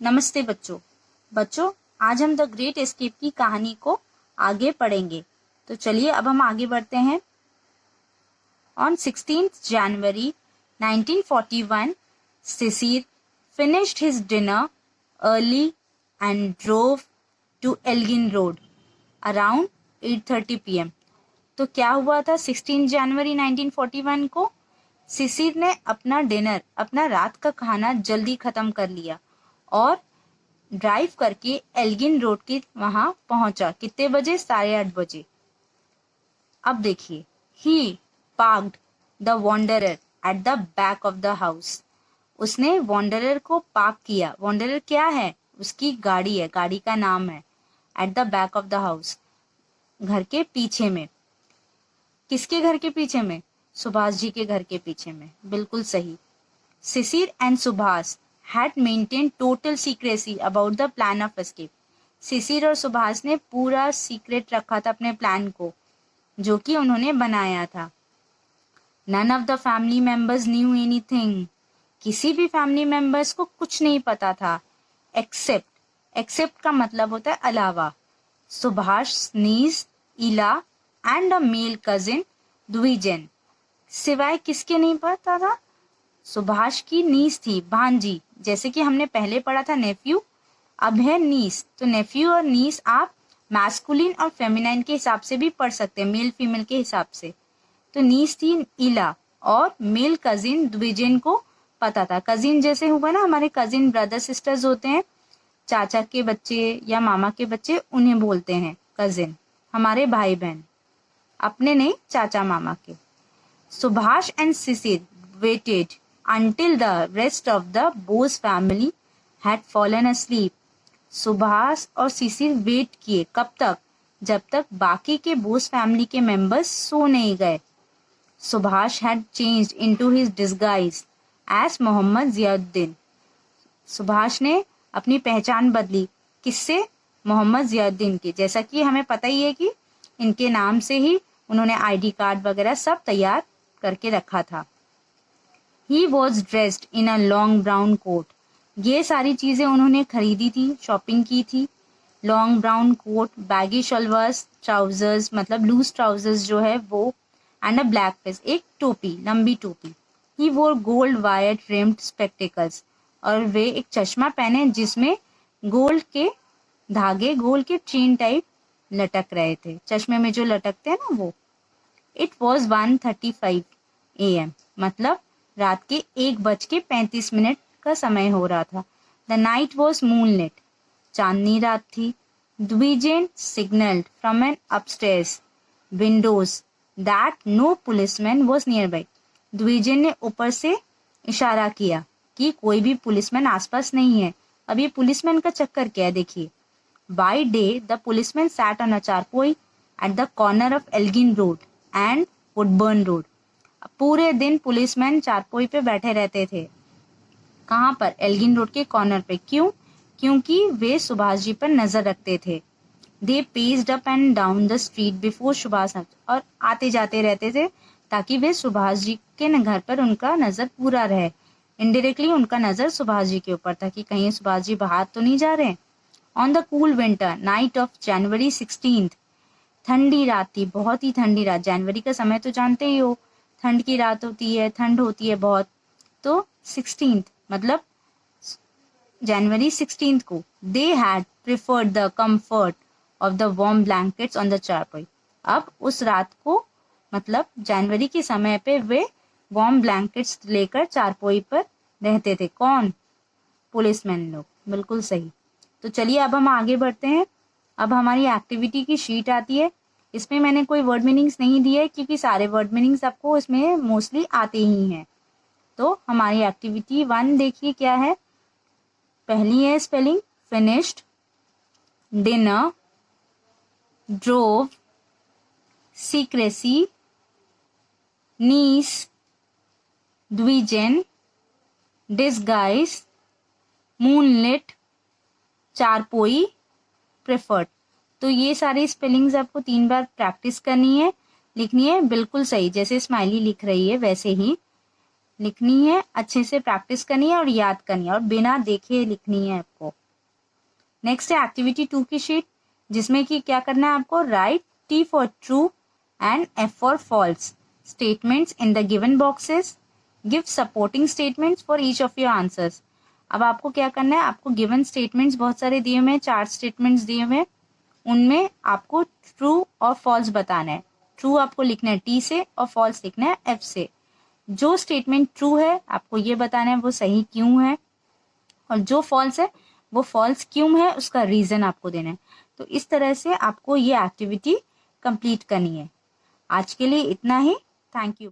नमस्ते बच्चों। आज हम द ग्रेट एस्केप की कहानी को आगे पढ़ेंगे। तो चलिए अब हम आगे बढ़ते हैं। On 16th January 1941, Cecil finished his dinner early and drove to Elgin Road around 8:30 p.m. तो क्या हुआ था 16 जनवरी 1941 को? सिसिर ने अपना डिनर, अपना रात का खाना जल्दी खत्म कर लिया और ड्राइव करके एल्गिन रोड के वहां पहुंचा। कितने बजे? 8:30 बजे। अब देखिए, he parked the Wanderer at the back of the house. उसने वॉन्डरर को पार्क किया। वॉन्डरर क्या है? उसकी गाड़ी है, गाड़ी का नाम है। At the back of the house, घर के पीछे में। किसके घर के पीछे में? सुभाष जी के घर के पीछे में। बिल्कुल सही। Sisir and Subhash had maintained total secrecy about the plan of escape. Sisir और सुभाष ने पूरा सीक्रेट रखा था अपने प्लान को, जो कि उन्होंने बनाया था। None of the family members knew anything. किसी भी फैमिली मेंबर्स को कुछ नहीं पता था। एक्सेप्ट का मतलब होता है अलावा। सुभाष नीस, इला एंड अ मेल कजिन द्विजन। सिवाय किसके नहीं पता था? सुभाष की नीस थी, भांजी। जैसे कि हमने पहले पढ़ा था नेफ्यू, अब है नीस। तो नेफ्यू और नीस आप मैस्कुलिन और फेमिनाइन के हिसाब से भी पढ़ सकते हैं, मेल फीमेल के हिसाब से। तो नीस थी इला और मेल कजिन द्विजेन को पता था। कजिन जैसे हुआ ना, हमारे कजिन ब्रदर सिस्टर्स होते हैं, चाचा के बच्चे या मामा के बच्चे, उन्हें बोलते हैं कजिन। हमारे भाई बहन, अपने नहीं, चाचा मामा के। Subhash and Sisir waited until the rest of the Bose family had fallen asleep. Subhash और सिसिर वेट किए। कब तक? जब तक बाकी के बोस फैमिली के मेंबर्स सो नहीं गए। Subhash had changed into his disguise as Mohammad Ziauddin. Subhash ने अपनी पहचान बदली। किससे? मोहम्मद जियाउद्दीन की। जैसा कि हमें पता ही है कि इनके नाम से ही उन्होंने आईडी कार्ड वगैरह सब तैयार करके रखा था। He was dressed in a long brown coat. ये सारी चीजें उन्होंने खरीदी थी, शॉपिंग की थी। Long brown coat, baggy shalwars, trousers मतलब लूज ट्राउजर्स जो है वो, एंड अ ब्लैक फेस, एक टोपी, लंबी टोपी। He wore gold wire rimmed spectacles. और वे एक चश्मा पहने जिसमें गोल्ड के धागे, गोल्ड के चेन टाइप लटक रहे थे। चश्मे में जो लटकते हैं ना वो। It was 1:35 AM, मतलब रात के 1:35 का समय हो रहा था। द नाइट वॉज मूनलिट, चांदनी रात थी। Dwijen signalled from an upstairs windows that no policeman was nearby. Dwijen ने ऊपर से इशारा किया कि कोई भी पुलिसमैन आसपास नहीं है। अब ये पुलिसमैन का चक्कर क्या है देखिए। By day the policeman sat on a charpoy at the corner of Elgin Road and Woodburn Road. पूरे दिन पुलिसमैन चारपोई पे बैठे रहते थे। कहाँ पर? एल्गिन रोड के कॉर्नर पे। क्यों? क्योंकि वे सुभाष जी पर नजर रखते थे। They paced up and down the street before Subhash, और आते जाते रहते थे ताकि वे सुभाष जी के घर पर उनका नजर पूरा रहे। इनडायरेक्टली उनका नजर सुभाष जी के ऊपर था कि कहीं सुभाष जी बाहर तो नहीं जा रहे। On the cool winter night of January 16th, ठंडी रात थी, बहुत ही ठंडी रात। जनवरी का समय तो जानते ही हो, ठंड की रात होती है, ठंड होती है बहुत। तो 16th मतलब जनवरी 16th को they had preferred the comfort of the warm blankets on the चारपाई। अब उस रात को मतलब जनवरी के समय पे वे वार्म ब्लैंकेट्स लेकर चारपाई पर रहते थे। कौन? पुलिसमैन लोग। बिल्कुल सही। तो चलिए अब हम आगे बढ़ते हैं। अब हमारी एक्टिविटी की शीट आती है। इसमें मैंने कोई वर्ड मीनिंग्स नहीं दिए क्योंकि सारे वर्ड मीनिंग्स आपको इसमें मोस्टली आते ही हैं। तो हमारी एक्टिविटी 1 देखिए क्या है। पहली है spelling finished, dinner, drove, secrecy, niece, division, disguise, moonlit, charpoy, preferred. तो ये सारी स्पेलिंग्स आपको 3 बार प्रैक्टिस करनी है, लिखनी है बिल्कुल सही, जैसे स्माइली लिख रही है वैसे ही। लिखनी है, अच्छे से प्रैक्टिस करनी है और याद करनी है और बिना देखे लिखनी है आपको। नेक्स्ट है एक्टिविटी 2 की शीट, जिसमें कि क्या करना है आपको, write T for true and F for false statements in the given boxes, give supporting statements for each of your answers. अब आपको क्या करना है, आपको गिवन स्टेटमेंट्स बहुत सारे दिए हुए हैं, 4 स्टेटमेंट्स दिए हुए हैं, उनमें आपको ट्रू और फॉल्स बताना है। ट्रू आपको लिखना है T से और फॉल्स लिखना है F से। जो स्टेटमेंट ट्रू है आपको ये बताना है वो सही क्यों है, और जो फॉल्स है वो फॉल्स क्यों है उसका रीजन आपको देना है। तो इस तरह से आपको ये एक्टिविटी कंप्लीट करनी है। आज के लिए इतना ही। Thank you.